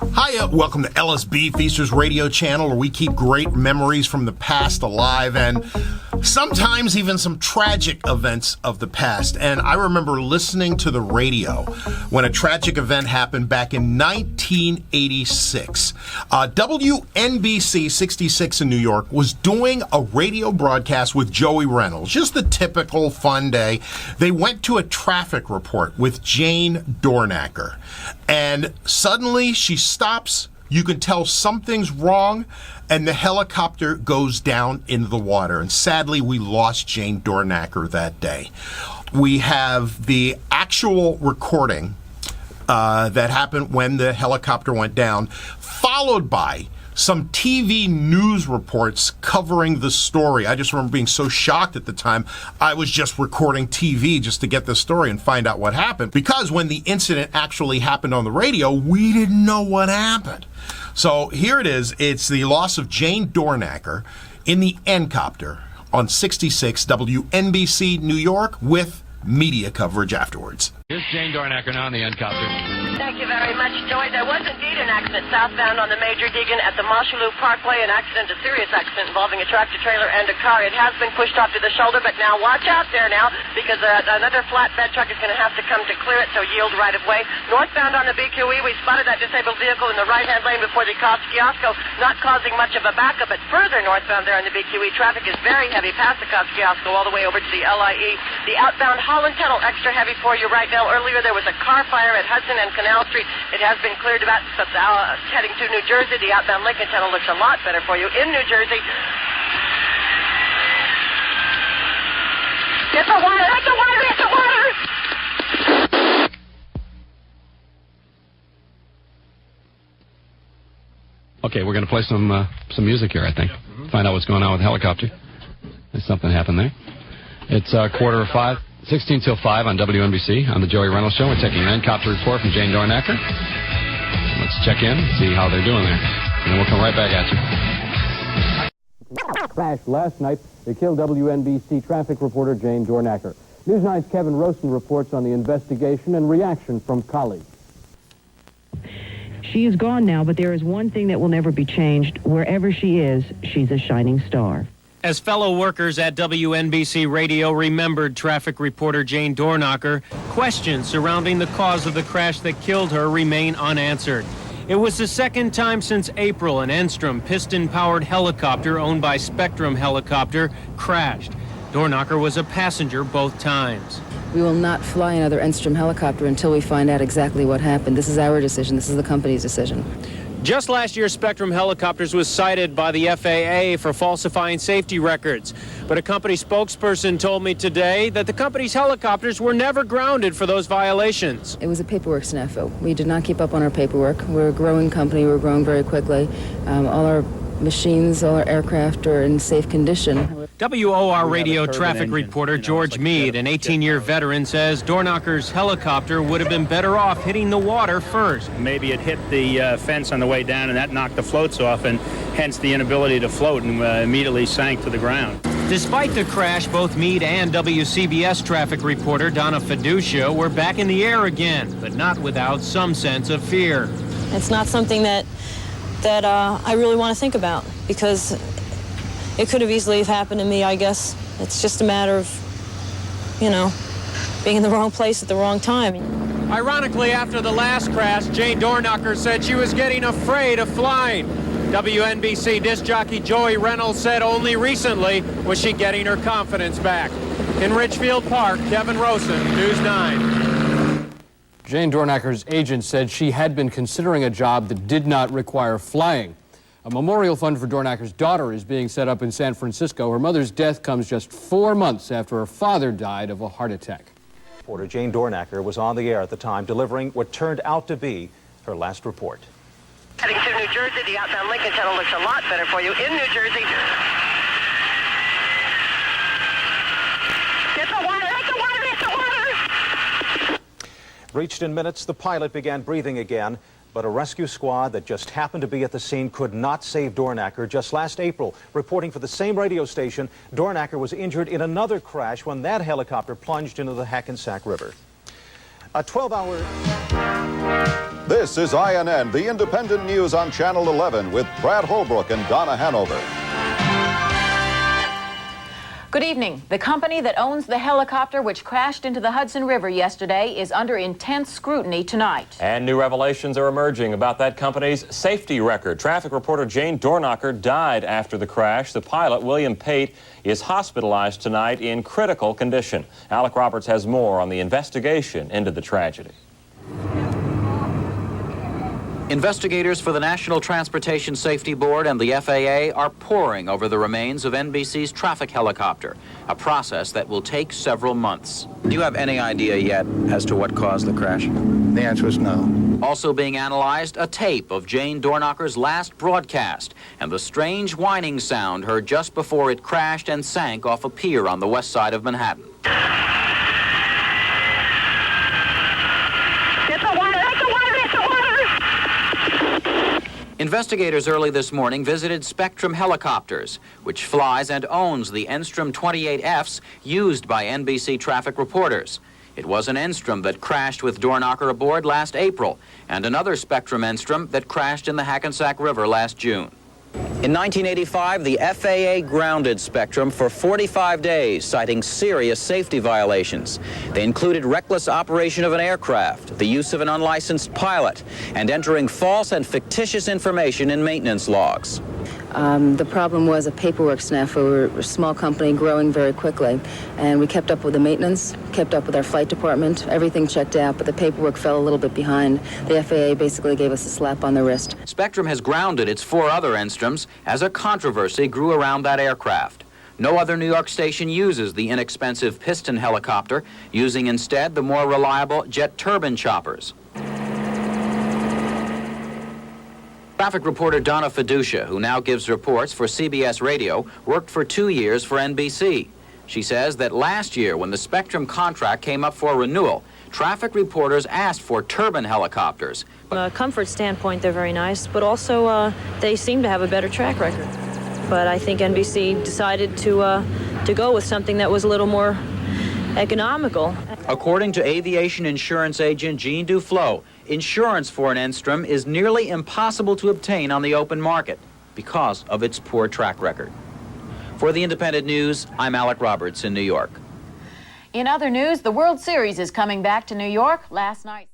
Hiya, welcome to LSB Feasters Radio Channel, where we keep great memories from the past alive and sometimes even some tragic events of the past. And I remember listening to the radio when a tragic event happened back in 1986. WNBC 66 in New York was doing a radio broadcast with Joey Reynolds, just the typical fun day. They went to a traffic report with Jane Dornacker, and suddenly she stops. You can tell something's wrong, and the helicopter goes down into the water. And sadly, we lost Jane Dornacker that day. We have the actual recording that happened when the helicopter went down, followed by some TV news reports covering the story. I just remember being so shocked at the time. I was just recording TV just to get the story and find out what happened, because when the incident actually happened on the radio, we didn't know what happened. So here it is. It's the loss of Jane Dornacker in the N-copter on 66 WNBC New York, with media coverage afterwards. Here's Jane Dornacker now on the N-copter. Thank you very much, Joy. There was indeed an accident southbound on the Major Deegan at the Mosholu Parkway, an accident, a serious accident involving a tractor-trailer and a car. It has been pushed off to the shoulder, but now watch out there now, because another flatbed truck is going to have to come to clear it, so yield right of way. Northbound on the BQE, we spotted that disabled vehicle in the right-hand lane before the Kiosko, not causing much of a backup, but further northbound there on the BQE, traffic is very heavy past the Kiosko all the way over to the LIE. The outbound Holland Tunnel, extra heavy for you right now. Earlier there was a car fire at Hudson and Canal Street. It has been cleared about heading to New Jersey. The outbound Lincoln Tunnel looks a lot better for you in New Jersey. Get the water! Get the water! Get the water! Okay, we're going to play some music here, I think. Find out what's going on with the helicopter. There's something happened there. It's 4:45. 16 till 5 on WNBC on the Joey Reynolds Show. We're taking an N-copter report from Jane Dornacker. Let's check in and see how they're doing there. And then we'll come right back at you. Crash last night. They killed WNBC traffic reporter Jane Dornacker. News 9's Kevin Rosen reports on the investigation and reaction from colleagues. She is gone now, but there is one thing that will never be changed. Wherever she is, she's a shining star. As fellow workers at WNBC Radio remembered traffic reporter Jane Dornacker, questions surrounding the cause of the crash that killed her remain unanswered. It was the second time since April an Enstrom piston-powered helicopter owned by Spectrum Helicopter crashed. Dornacker was a passenger both times. We will not fly another Enstrom helicopter until we find out exactly what happened. This is our decision. This is the company's decision. Just last year, Spectrum Helicopters was cited by the FAA for falsifying safety records. But a company spokesperson told me today that the company's helicopters were never grounded for those violations. It was a paperwork snafu. We did not keep up on our paperwork. We're a growing company. We're growing very quickly. All our machines, all our aircraft are in safe condition. WOR radio traffic reporter George Mead, an 18-year veteran, says Dornacker's helicopter would have been better off hitting the water first. Maybe it hit the fence on the way down, and that knocked the floats off, and hence the inability to float, and immediately sank to the ground. Despite the crash, both Mead and WCBS traffic reporter Donna Fiducia were back in the air again, but not without some sense of fear. It's not something that I really want to think about, because it could have easily happened to me, I guess. It's just a matter of, being in the wrong place at the wrong time. Ironically, after the last crash, Jane Dornacker said she was getting afraid of flying. WNBC disc jockey Joey Reynolds said only recently was she getting her confidence back. In Ridgefield Park, Kevin Rosen, News 9. Jane Dornacker's agent said she had been considering a job that did not require flying. A memorial fund for Dornacker's daughter is being set up in San Francisco. Her mother's death comes just 4 months after her father died of a heart attack. Reporter Jane Dornacker was on the air at the time, delivering what turned out to be her last report. Heading to New Jersey, the outbound Lincoln Tunnel looks a lot better for you in New Jersey. Get the water! Get the water! Get the water! Reached in minutes, the pilot began breathing again. But a rescue squad that just happened to be at the scene could not save Dornacker. Just last April, reporting for the same radio station, Dornacker was injured in another crash when that helicopter plunged into the Hackensack River. A 12-hour... This is INN, the independent news on Channel 11 with Brad Holbrook and Donna Hanover. Good evening. The company that owns the helicopter which crashed into the Hudson River yesterday is under intense scrutiny tonight. And new revelations are emerging about that company's safety record. Traffic reporter Jane Dornacker died after the crash. The pilot, William Pate, is hospitalized tonight in critical condition. Alec Roberts has more on the investigation into the tragedy. Investigators for the National Transportation Safety Board and the FAA are poring over the remains of NBC's traffic helicopter, a process that will take several months. Do you have any idea yet as to what caused the crash? The answer is no. Also being analyzed, a tape of Jane Dornacker's last broadcast and the strange whining sound heard just before it crashed and sank off a pier on the west side of Manhattan. Investigators early this morning visited Spectrum Helicopters, which flies and owns the Enstrom 28Fs used by NBC traffic reporters. It was an Enstrom that crashed with Dornacker aboard last April, and another Spectrum Enstrom that crashed in the Hackensack River last June. In 1985, the FAA grounded Spectrum for 45 days, citing serious safety violations. They included reckless operation of an aircraft, the use of an unlicensed pilot, and entering false and fictitious information in maintenance logs. The problem was a paperwork snafu. We're a small company growing very quickly, and we kept up with the maintenance, kept up with our flight department. Everything checked out, but the paperwork fell a little bit behind. The FAA basically gave us a slap on the wrist. Spectrum has grounded its 4 other Enstroms as a controversy grew around that aircraft. No other New York station uses the inexpensive piston helicopter, using instead the more reliable jet turbine choppers. Traffic reporter Donna Fiducia, who now gives reports for CBS Radio, worked for 2 years for NBC. She says that last year, when the Spectrum contract came up for renewal, traffic reporters asked for turbine helicopters. From a comfort standpoint, they're very nice, but also they seem to have a better track record. But I think NBC decided to go with something that was a little more economical. According to aviation insurance agent Jean Duflo, insurance for an Enstrom is nearly impossible to obtain on the open market because of its poor track record. For the Independent News, I'm Alec Roberts in New York. In other news, the World Series is coming back to New York last night.